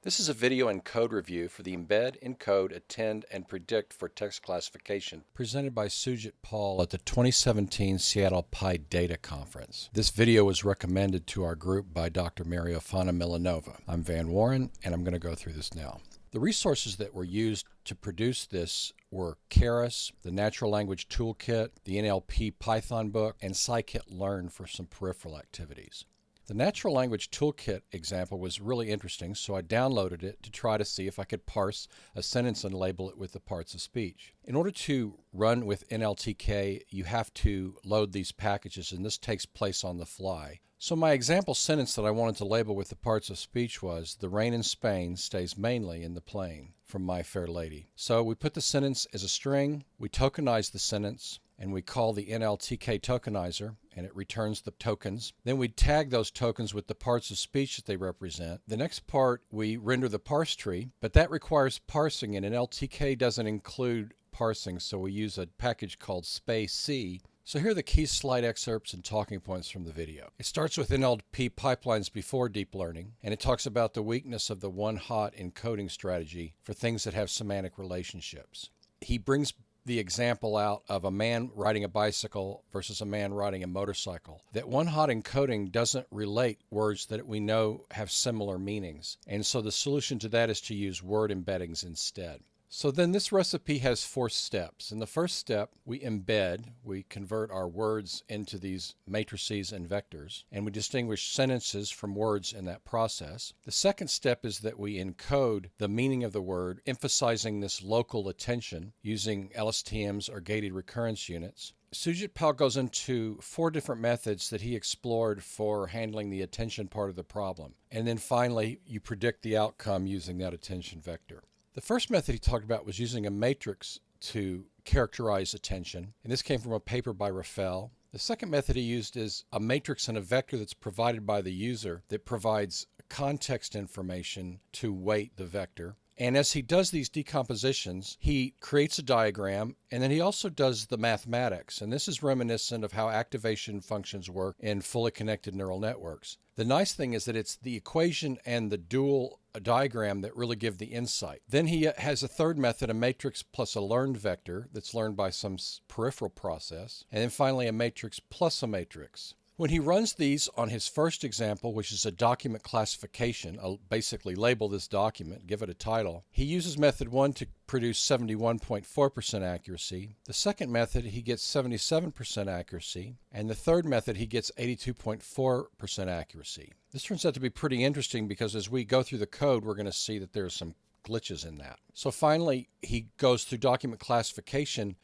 This is a video and code review for the Embed, Encode, Attend, and Predict for Text Classification presented by Sujit Paul at the 2017 Seattle Pi Data Conference. This video was recommended to our group by Dr. Mariofana Milanova. I'm Van Warren, and I'm going to go through this now. The resources that were used to produce this were Keras, the Natural Language Toolkit, the NLP Python book, and scikit-learn for some peripheral activities. The Natural Language Toolkit example was really interesting, so I downloaded it to try to see if I could parse a sentence and label it with the parts of speech. In order to run with NLTK, you have to load these packages, and this takes place on the fly. So my example sentence that I wanted to label with the parts of speech was, "The rain in Spain stays mainly in the plain," from My Fair Lady. So we put the sentence as a string, we tokenize the sentence, and we call the NLTK tokenizer, and it returns the tokens. Then we tag those tokens with the parts of speech that they represent. The next part, we render the parse tree, but that requires parsing, and NLTK doesn't include parsing, so we use a package called space-c. So here are the key slide excerpts and talking points from the video. It starts with NLP pipelines before deep learning, and it talks about the weakness of the one-hot encoding strategy for things that have semantic relationships. He brings the example out of a man riding a bicycle versus a man riding a motorcycle. That one-hot encoding doesn't relate words that we know have similar meanings, and so the solution to that is to use word embeddings instead. So then this recipe has 4 steps. In the first step, we embed, we convert our words into these matrices and vectors, and we distinguish sentences from words in that process. The second step is that we encode the meaning of the word, emphasizing this local attention using LSTMs or gated recurrence units. Sujit Paul goes into 4 different methods that he explored for handling the attention part of the problem. And then finally, you predict the outcome using that attention vector. The first method he talked about was using a matrix to characterize attention, and this came from a paper by Rafael. The second method he used is a matrix and a vector that's provided by the user that provides context information to weight the vector. And as he does these decompositions, he creates a diagram, and then he also does the mathematics. And this is reminiscent of how activation functions work in fully connected neural networks. The nice thing is that it's the equation and the dual diagram that really give the insight. Then he has a third method, a matrix plus a learned vector that's learned by some peripheral process. And then finally a matrix plus a matrix. When he runs these on his first example, which is a document classification, I'll basically label this document, give it a title, he uses method 1 to produce 71.4% accuracy. The second method, he gets 77% accuracy. And the third method, he gets 82.4% accuracy. This turns out to be pretty interesting because as we go through the code, we're going to see that there's some glitches in that. So finally, he goes through document classification.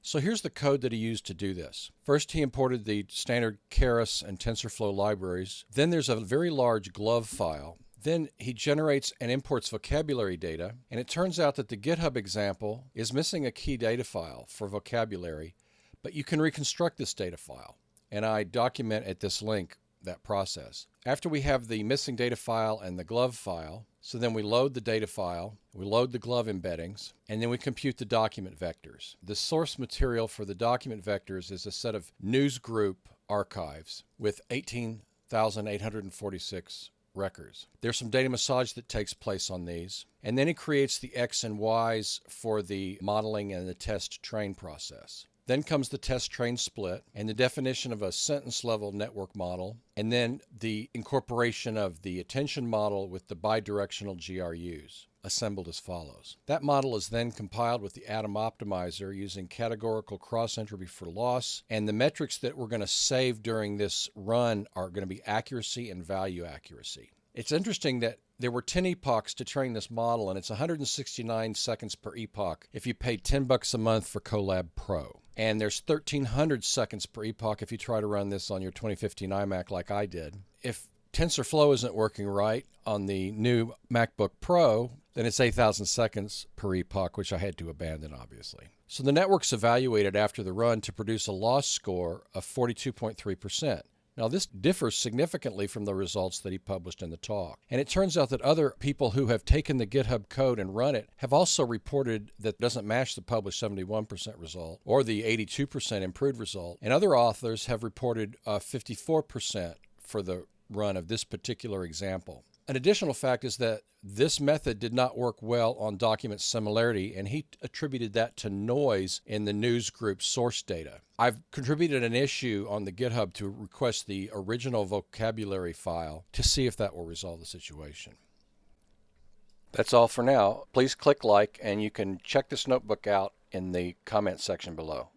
So here's the code that he used to do this. First, he imported the standard Keras and TensorFlow libraries. Then there's a very large glove file. Then he generates and imports vocabulary data. And it turns out that the GitHub example is missing a key data file for vocabulary, but you can reconstruct this data file. And I document at this link that process. After we have the missing data file and the glove file, so then we load the data file, we load the glove embeddings, and then we compute the document vectors. The source material for the document vectors is a set of newsgroup archives with 18,846 records. There's some data massage that takes place on these, and then it creates the X and Y's for the modeling and the test train process. Then comes the test train split and the definition of a sentence level network model, and then the incorporation of the attention model with the bidirectional GRUs, assembled as follows. That model is then compiled with the Atom Optimizer using categorical cross entropy for loss, and the metrics that we're going to save during this run are going to be accuracy and value accuracy. It's interesting that there were 10 epochs to train this model, and it's 169 seconds per epoch if you pay $10 a month for Colab Pro. And there's 1,300 seconds per epoch if you try to run this on your 2015 iMac like I did. If TensorFlow isn't working right on the new MacBook Pro, then it's 8,000 seconds per epoch, which I had to abandon, obviously. So the network's evaluated after the run to produce a loss score of 42.3%. Now, this differs significantly from the results that he published in the talk. And it turns out that other people who have taken the GitHub code and run it have also reported that it doesn't match the published 71% result or the 82% improved result. And other authors have reported 54% for the run of this particular example. An additional fact is that this method did not work well on document similarity, and he attributed that to noise in the news group source data. I've contributed an issue on the GitHub to request the original vocabulary file to see if that will resolve the situation. That's all for now. Please click like, and you can check this notebook out in the comment section below.